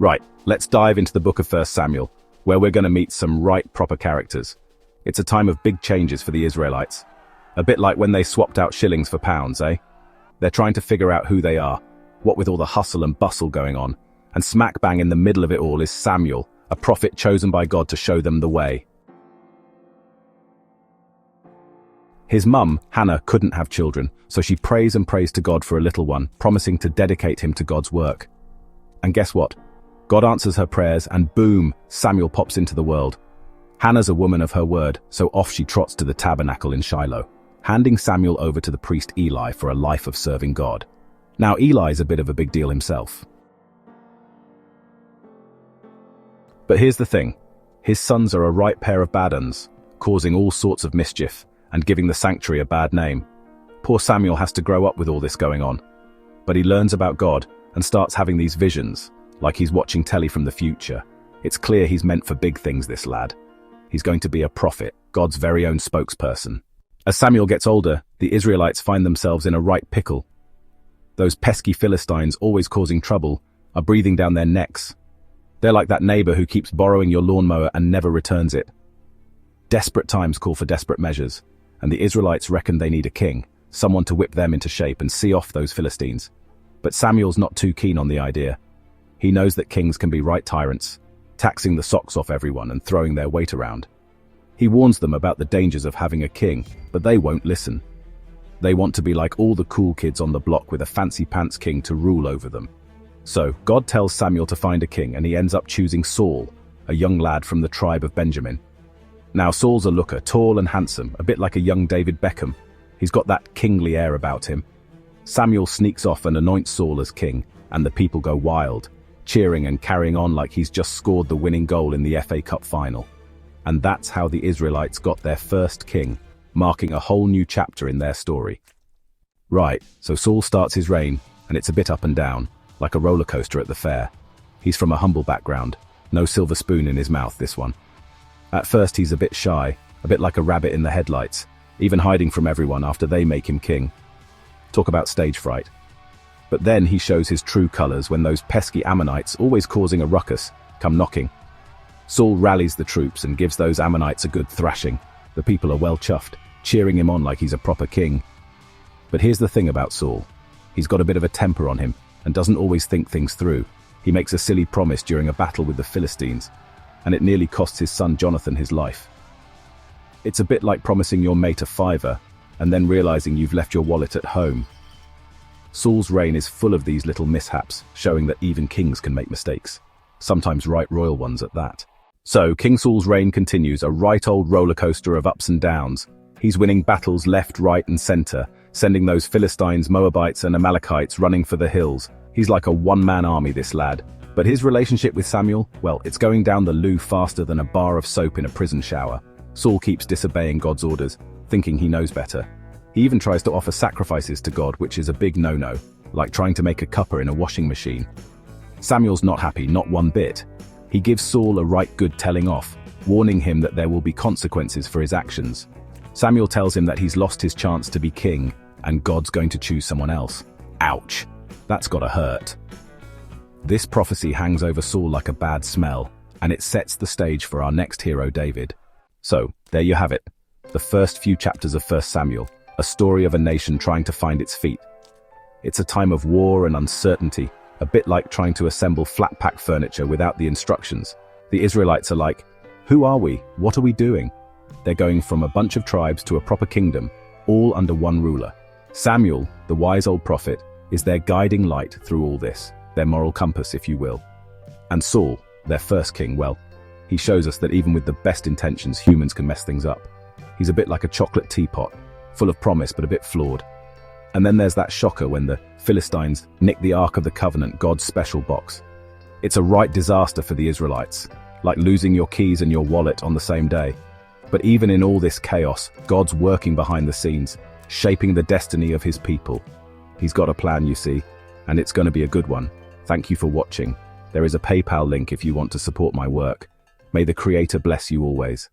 Right, let's dive into the book of 1 Samuel, where we're going to meet some right proper characters. It's a time of big changes for the Israelites. A bit like when they swapped out shillings for pounds, eh? They're trying to figure out who they are, what with all the hustle and bustle going on. And smack bang in the middle of it all is Samuel, a prophet chosen by God to show them the way. His mum, Hannah, couldn't have children, so she prays and prays to God for a little one, promising to dedicate him to God's work. And guess what? God answers her prayers and boom, Samuel pops into the world. Hannah's a woman of her word, so off she trots to the tabernacle in Shiloh, handing Samuel over to the priest Eli for a life of serving God. Now Eli's a bit of a big deal himself. But here's the thing, his sons are a right pair of bad uns, causing all sorts of mischief and giving the sanctuary a bad name. Poor Samuel has to grow up with all this going on. But he learns about God and starts having these visions, like he's watching telly from the future. It's clear he's meant for big things, this lad. He's going to be a prophet, God's very own spokesperson. As Samuel gets older, the Israelites find themselves in a right pickle. Those pesky Philistines, always causing trouble, are breathing down their necks. They're like that neighbor who keeps borrowing your lawnmower and never returns it. Desperate times call for desperate measures, and the Israelites reckon they need a king, someone to whip them into shape and see off those Philistines. But Samuel's not too keen on the idea. He knows that kings can be right tyrants, taxing the socks off everyone and throwing their weight around. He warns them about the dangers of having a king, but they won't listen. They want to be like all the cool kids on the block with a fancy pants king to rule over them. So, God tells Samuel to find a king, and he ends up choosing Saul, a young lad from the tribe of Benjamin. Now Saul's a looker, tall and handsome, a bit like a young David Beckham. He's got that kingly air about him. Samuel sneaks off and anoints Saul as king, and the people go wild, cheering and carrying on like he's just scored the winning goal in the FA Cup final. And that's how the Israelites got their first king, marking a whole new chapter in their story. Right, so Saul starts his reign, and it's a bit up and down, like a roller coaster at the fair. He's from a humble background, no silver spoon in his mouth, this one. At first he's a bit shy, a bit like a rabbit in the headlights, even hiding from everyone after they make him king. Talk about stage fright. But then he shows his true colors when those pesky Ammonites, always causing a ruckus, come knocking. Saul rallies the troops and gives those Ammonites a good thrashing. The people are well chuffed, cheering him on like he's a proper king. But here's the thing about Saul. He's got a bit of a temper on him and doesn't always think things through. He makes a silly promise during a battle with the Philistines, and it nearly costs his son Jonathan his life. It's a bit like promising your mate a fiver and then realizing you've left your wallet at home. Saul's reign is full of these little mishaps, showing that even kings can make mistakes, sometimes right royal ones at that. So King Saul's reign continues, a right old roller coaster of ups and downs. He's winning battles left, right and center, sending those Philistines, Moabites and Amalekites running for the hills. He's like a one-man army, this lad. But his relationship with Samuel, well, it's going down the loo faster than a bar of soap in a prison shower. Saul keeps disobeying God's orders, thinking he knows better. He even tries to offer sacrifices to God, which is a big no-no, like trying to make a cuppa in a washing machine. Samuel's not happy, not one bit. He gives Saul a right good telling off, warning him that there will be consequences for his actions. Samuel tells him that he's lost his chance to be king, and God's going to choose someone else. Ouch. That's gotta hurt. This prophecy hangs over Saul like a bad smell, and it sets the stage for our next hero, David. So, there you have it. The first few chapters of 1 Samuel, a story of a nation trying to find its feet. It's a time of war and uncertainty, a bit like trying to assemble flat-pack furniture without the instructions. The Israelites are like, who are we? What are we doing? They're going from a bunch of tribes to a proper kingdom, all under one ruler. Samuel, the wise old prophet, is their guiding light through all this, their moral compass, if you will. And Saul, their first king, well, he shows us that even with the best intentions, humans can mess things up. He's a bit like a chocolate teapot, full of promise but a bit flawed. And then there's that shocker when the Philistines nick the Ark of the Covenant, God's special box. It's a right disaster for the Israelites, like losing your keys and your wallet on the same day. But even in all this chaos, God's working behind the scenes, shaping the destiny of his people. He's got a plan, you see, and it's going to be a good one. Thank you for watching. There is a PayPal link if you want to support my work. May the Creator bless you always.